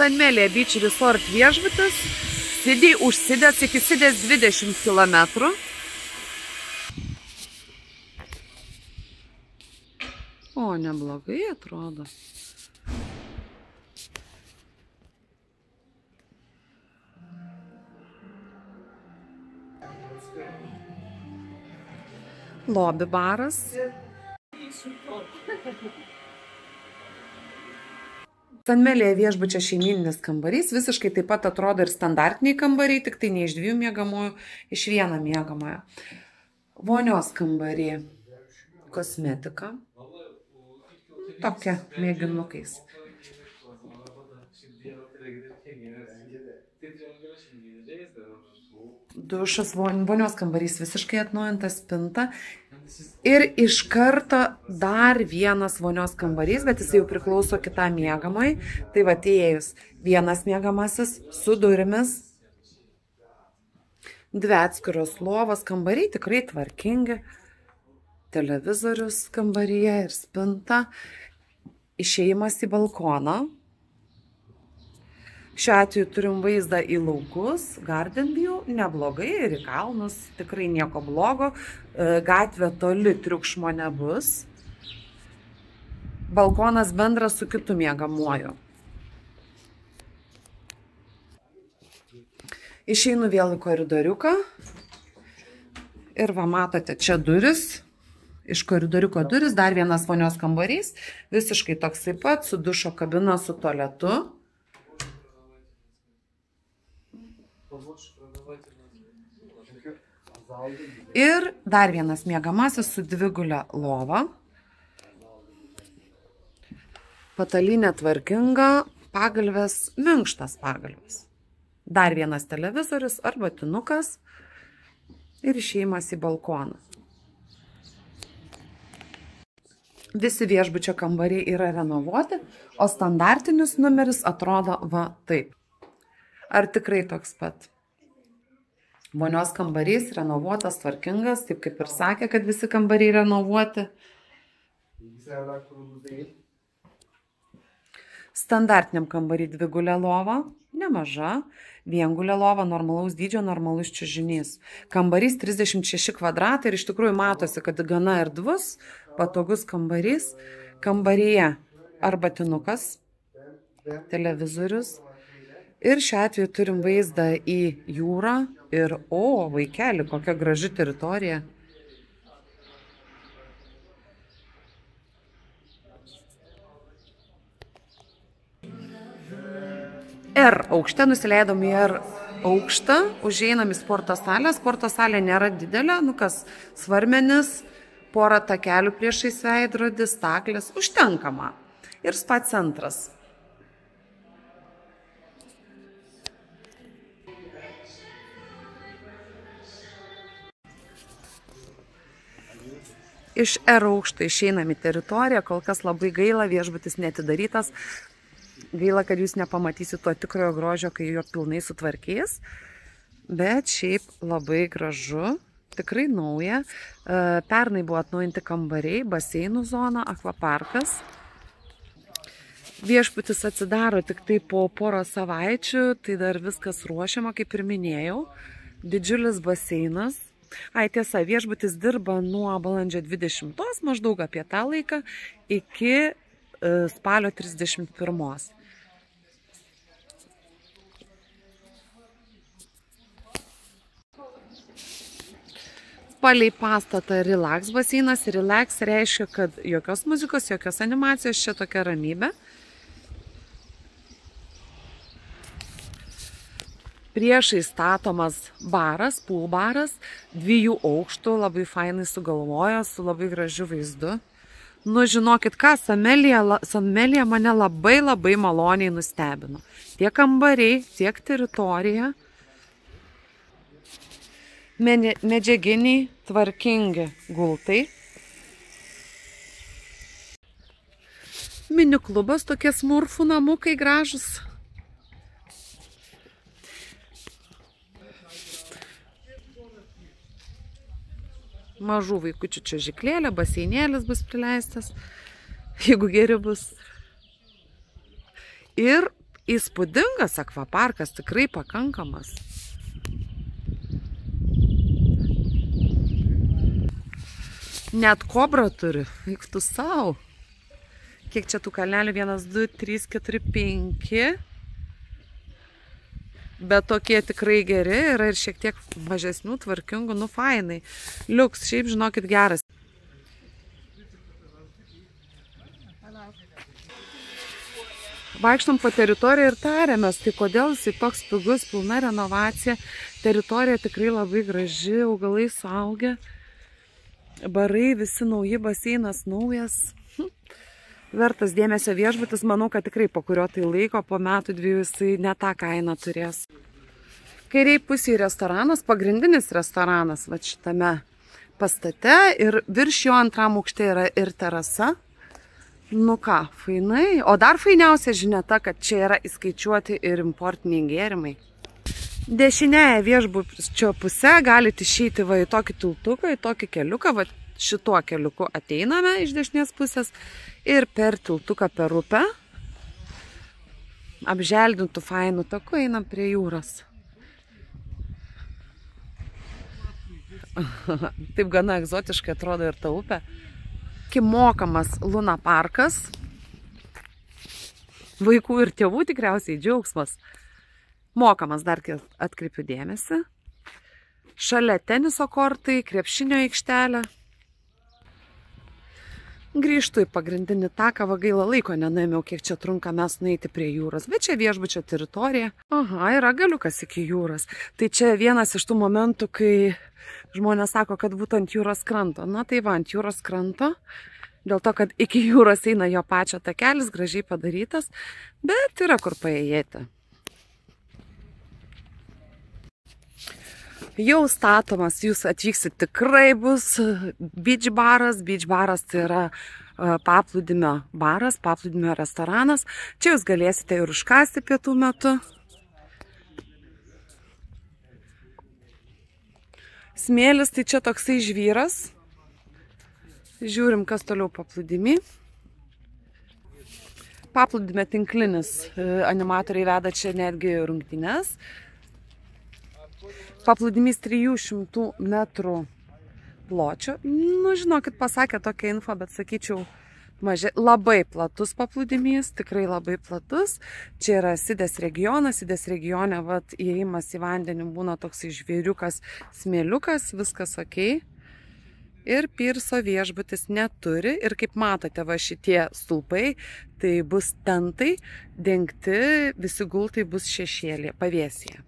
San Melia Beach Resort viešbutis. Sidėj užsidės iki Sidės 20 km. O, neblogai atrodo. Lobby baras. San Melia viešbučio šeimyninis kambarys. Visiškai taip pat atrodo ir standartiniai kambariai, tik tai ne iš 2 miegamųjų, iš 1 miegamojo. Vonios kambarį. Kosmetika. Tokia mėginukais. Dušas, vonios kambarys visiškai atnaujintas, spinta. Ir iš karto dar vienas vonios kambarys, bet jis jau priklauso kitam miegamai. Tai va, įėjus vienas miegamasis su durimis. 2 atskiros lovos, kambariai tikrai tvarkingi. Televizorius kambaryje ir spinta. Išėjimas į balkoną. Šiuo atveju turim vaizdą į laukus, Garden View, neblogai, ir į kalnus, tikrai nieko blogo. Gatvė toli, triukšmo nebus. Balkonas bendras su kitu miegamuoju. Išeinu vėl į koridoriuką. Ir va, matote, čia duris. Iš koridoriuko duris, dar vienas vonios kambarys. Visiškai toksai pat, su dušo kabina, su tualetu. Ir dar vienas miegamasis su 2-gule lova. Patalynė tvarkinga, pagalvės, minkštas pagalvės. Dar vienas televizorius arba tinukas ir išėjimas į balkoną. Visi viešbučio kambariai yra renovuoti, o standartinis numeris atrodo va taip. Ar tikrai toks pat? Vonios kambarys renovuotas, tvarkingas, taip kaip ir sakė, kad visi kambariai renovuoti. Standartiniam kambarį 2-gulė lova, nemaža, 1-gulė lova, normalaus dydžio, normalus čiužinys. Kambarys 36 kvadratai ir iš tikrųjų matosi, kad gana erdvus, patogus kambarys. Kambaryje arba tinukas, televizorius. Ir šiuo atveju turim vaizdą į jūrą ir, vaikeli, kokia graži teritorija. R aukšte, nusileidom į R aukštą, užeinam į sporto salę. Sporto salė nėra didelė, svarmenis, porą takelių priešais veidrodį, staklės, užtenkama. Ir spa centras. Iš R aukšto išeinam į teritoriją, kol kas labai gaila, viešbutis neatidarytas. Gaila, kad jūs nepamatysit to tikrojo grožio, kai jo pilnai sutvarkės. Bet šiaip labai gražu, tikrai nauja. Pernai buvo atnaujinti kambariai, baseinų zona, akvaparkas. Viešbutis atsidaro tik tai po porą savaičių, tai dar viskas ruošiama, kaip ir minėjau. Didžiulis baseinas. Tiesa, viešbutis dirba nuo balandžio 20, maždaug apie tą laiką, iki spalio 31. Palei pastatą Relax baseinas. Relax reiškia, kad jokios muzikos, jokios animacijos, čia tokia ramybė. Priešai statomas baras, pool baras, 2 aukštų, labai fainai sugalvojo, su labai gražiu vaizdu. Žinokit ką, San Melia mane labai maloniai nustebino. Tiek kambariai, tiek teritorija. Medžiaginiai, tvarkingi gultai. Mini klubas, tokie smurfų namukai gražus. Mažų vaikučių čiuožyklėlė, baseinėlis bus prileistas, jeigu geri bus. Ir įspūdingas akvaparkas, tikrai pakankamas. Net kobra turi, eik tu sau. Kiek čia tų kalnelių? 1, 2, 3, 4, 5. Bet tokie tikrai geri, yra ir šiek tiek mažesnių, tvarkingų, nu fainai. Liuks, šiaip žinokit geras. Vaikštom po teritoriją ir tariamės, tai kodėl jisai toks pigus, pilna renovacija. Teritorija tikrai labai graži, augalai suaugę. Barai, visi nauji, baseinas naujas. Vertas dėmesio viešbutis, manau, kad tikrai po kurio tai laiko, po metų 2 jisai ne tą kainą turės. Kairiai pusėje restoranas, pagrindinis restoranas, va šitame pastate, ir virš jo antram aukšte yra ir terasa. Nu ką, fainai. O dar fainiausia žinia ta, kad čia yra įskaičiuoti ir importiniai gėrimai. Dešinėje viešbučio pusė galite išeiti va į tokį tiltuką, į tokį keliuką, va šituo keliuku ateiname iš dešinės pusės ir per tiltuką per upę, apželdintų fainų takų einam prie jūros. Taip gana egzotiškai atrodo ir ta upė. Mokamas Luna parkas. Vaikų ir tėvų tikriausiai džiaugsmas. Mokamas, dar atkreipiu dėmesį. Šalia teniso kortai, krepšinio aikštelė. Grįžtu į pagrindinį taką, va gaila laiko nenuėmiau, kiek čia trunka mes nueiti prie jūros. Bet čia viešbučio teritorija. Aha, yra galiukas iki jūros. Tai čia vienas iš tų momentų, kai žmonės sako, kad būtų ant jūros kranto. Na tai va, ant jūros kranto. Dėl to, kad iki jūros eina jo pačio takelis, gražiai padarytas. Bet yra kur paėjėti. Jau statomas, jūs atvyksit, tikrai bus beach baras. Beach baras tai yra paplūdimio baras, paplūdimio restoranas. Čia jūs galėsite ir užkasti pietų metu. Smėlis tai čia toksai žvyras. Žiūrim, kas toliau paplūdimy. Paplūdimio tinklinis. Animatoriai veda čia netgi rungtynes. Paplūdimys 300 metrų pločio. Nu, žinokit, pasakė tokią info, bet sakyčiau, labai platus paplūdimys, tikrai labai platus. Čia yra Sidės regionas. Sidės regione įėjimas į vandenį būna toksai žvėriukas, smėliukas, viskas okei. Ir Pirso viešbutis neturi. Ir kaip matote, va šitie stulpai, tai bus tentai, dengti, visi gultai bus šešėlė, pavėsyje.